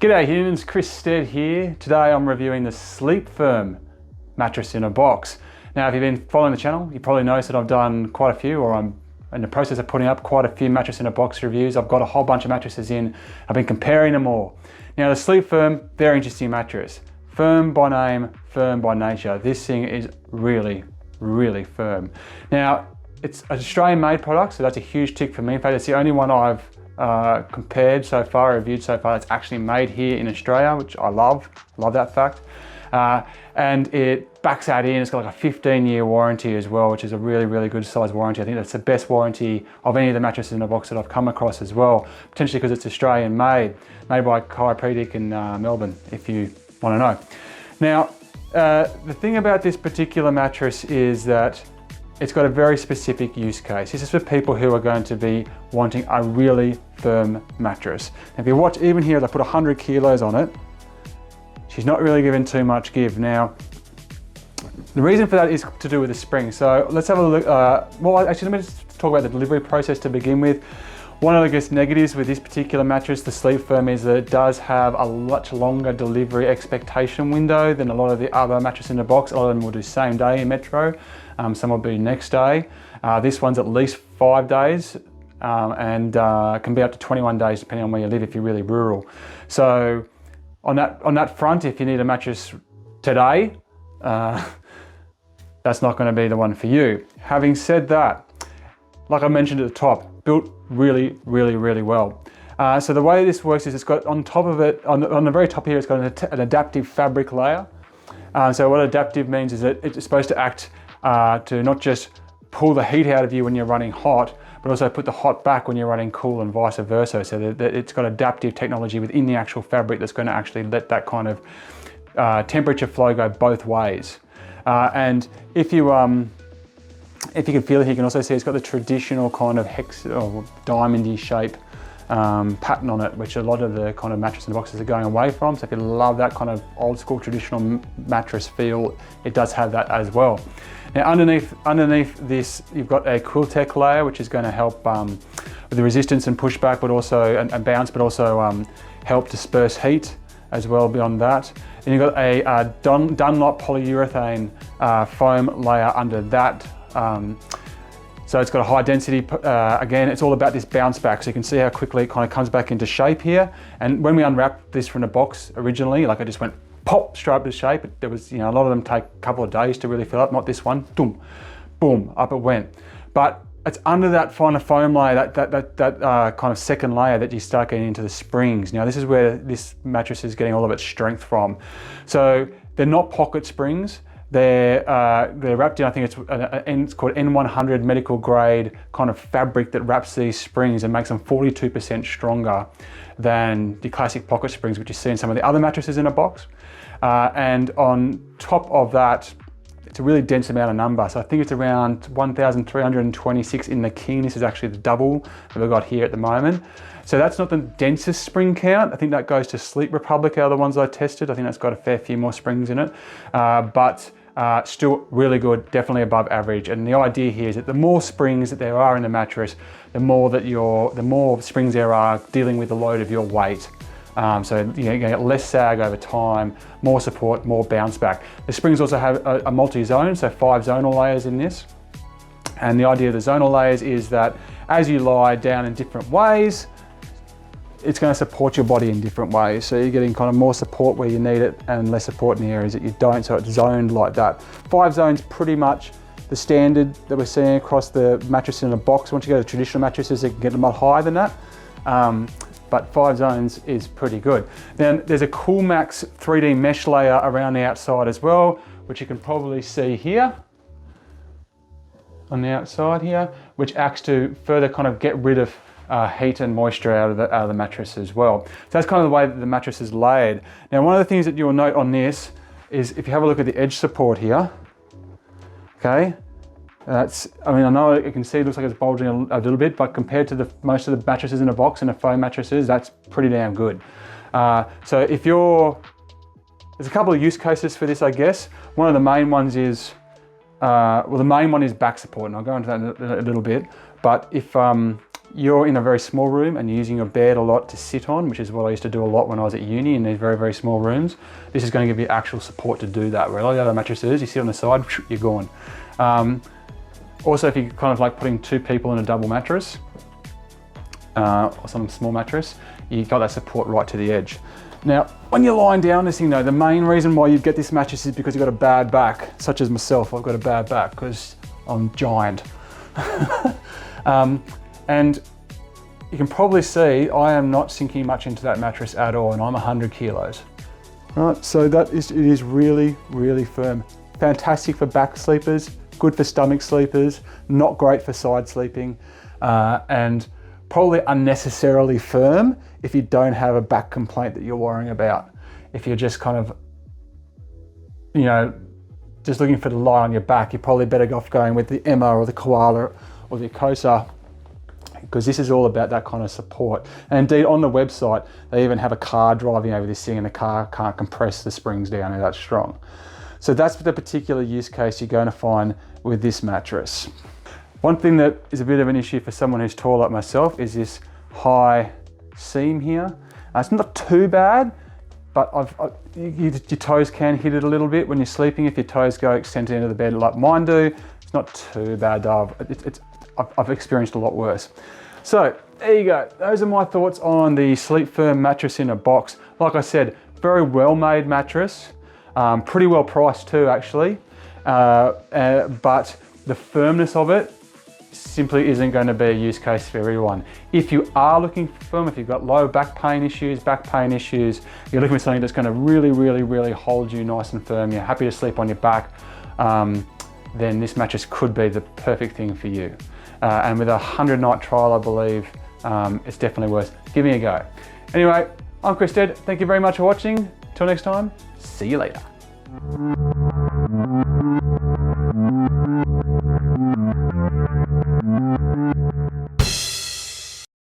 G'day humans, Chris Stead here. Today I'm reviewing the Sleep Firm mattress in a box. Now if you've been following the channel, you probably noticed that I've done quite a few, or I'm in the process of putting up quite a few mattress in a box reviews. I've got a whole bunch of mattresses in. I've been comparing them all. Now the Sleep Firm, very interesting mattress. Firm by name, firm by nature. This thing is really, really firm. Now it's an Australian made product, so that's a huge tick for me. In fact, it's the only one I've compared so far, reviewed so far, that's actually made here in Australia, which I love that fact. And it backs that in. It's got like a 15-year warranty as well, which is a really, really good size warranty. I think that's the best warranty of any of the mattresses in a box that I've come across as well, potentially because it's Australian made by Chiropractic in Melbourne, if you want to know. Now, the thing about this particular mattress is that it's got a very specific use case. This is for people who are going to be wanting a really firm mattress. Now, if you watch, even here, I put 100 kilos on it. She's not really giving too much give. Now, the reason for that is to do with the spring. So let's have a look. Well, actually, let me just talk about the delivery process to begin with. One of the negatives with this particular mattress, the Sleep Firm, is that it does have a much longer delivery expectation window than a lot of the other mattresses in the box. A lot of them will do same day in Metro. Some will be next day. This one's at least 5 days and can be up to 21 days depending on where you live if you're really rural. So on that front, if you need a mattress today, that's not going to be the one for you. Having said that, like I mentioned at the top, built really, really, really well. So the way this works is it's got on top of it, on the very top here, it's got an adaptive fabric layer. So what adaptive means is that it's supposed to act to not just pull the heat out of you when you're running hot, but also put the hot back when you're running cool and vice versa. So that it's got adaptive technology within the actual fabric that's going to actually let that kind of temperature flow go both ways. And if you can feel it here, you can also see it's got the traditional kind of hex or diamondy shape pattern on it, which a lot of the kind of mattress in the boxes are going away from. So if you love that kind of old school traditional mattress feel, it does have that as well. Now underneath this, you've got a Quiltech layer, which is going to help with the resistance and pushback, but also and bounce, but also help disperse heat as well beyond that. Then you've got a Dunlop polyurethane foam layer under that. So it's got a high density, again, it's all about this bounce back. So you can see how quickly it kind of comes back into shape here. And when we unwrapped this from the box originally, like I just went pop, straight up to shape. There was, a lot of them take a couple of days to really fill up, not this one, boom, boom, up it went. But it's under that finer foam layer, that kind of second layer that you start getting into the springs. Now this is where this mattress is getting all of its strength from. So they're not pocket springs. They're wrapped in, I think it's called N100 medical grade kind of fabric that wraps these springs and makes them 42% stronger than the classic pocket springs, which you see in some of the other mattresses in a box. And on top of that, it's a really dense amount of number. So I think it's around 1,326 in the king. This is actually the double that we've got here at the moment. So that's not the densest spring count. I think that goes to Sleep Republic, are the ones I tested. I think that's got a fair few more springs in it, but still really good, definitely above average. And the idea here is that the more springs that there are in the mattress, the more springs there are dealing with the load of your weight. So you're going to get less sag over time, more support, more bounce back. The springs also have a multi-zone, so 5 zonal layers in this. And the idea of the zonal layers is that as you lie down in different ways, it's going to support your body in different ways. So you're getting kind of more support where you need it and less support in the areas that you don't, so it's zoned like that. 5 zones pretty much the standard that we're seeing across the mattress in a box. Once you go to traditional mattresses, you can get them a lot higher than that. But 5 zones is pretty good. Then there's a Coolmax 3D mesh layer around the outside as well, which you can probably see here on the outside here, which acts to further kind of get rid of heat and moisture out of the mattress as well. So that's kind of the way that the mattress is laid. Now, one of the things that you'll note on this is if you have a look at the edge support here, okay, I know you can see it looks like it's bulging a little bit, but compared to most of the mattresses in a box and the foam mattresses, that's pretty damn good. So if there's a couple of use cases for this, I guess. One of the main ones is, the main one is back support, and I'll go into that in a little bit. But if you're in a very small room and you're using your bed a lot to sit on, which is what I used to do a lot when I was at uni in these very, very small rooms, this is going to give you actual support to do that. Where a lot of the other mattresses, you sit on the side, you're gone. Also, if you're kind of like putting 2 people in a double mattress, or some small mattress, you got that support right to the edge. Now, when you're lying down this thing though, the main reason why you get this mattress is because you've got a bad back, such as myself. I've got a bad back because I'm giant. And you can probably see I am not sinking much into that mattress at all, and I'm 100 kilos. Right, so it is really, really firm. Fantastic for back sleepers, good for stomach sleepers, not great for side sleeping, and probably unnecessarily firm if you don't have a back complaint that you're worrying about. If you're just kind of, you know, just looking for to lie on your back, you're probably better off going with the Emma or the Koala or the Cosa, because this is all about that kind of support. And indeed, on the website, they even have a car driving over this thing and the car can't compress the springs down, they're that strong. So that's the particular use case you're going to find with this mattress. One thing that is a bit of an issue for someone who's tall like myself is this high seam here. It's not too bad, but your toes can hit it a little bit when you're sleeping. If your toes go extended into the bed like mine do, it's not too bad. I've experienced a lot worse. So there you go. Those are my thoughts on the Sleep Firm mattress in a box. Like I said, very well made mattress, pretty well priced too actually, but the firmness of it simply isn't going to be a use case for everyone. If you are looking for firm, if you've got low back pain issues, you're looking for something that's going to really, really, really hold you nice and firm, you're happy to sleep on your back, then this mattress could be the perfect thing for you. And with a 100-night trial, I believe, it's definitely worth giving a go. Anyway, I'm Chris Stead. Thank you very much for watching. Till next time, see you later.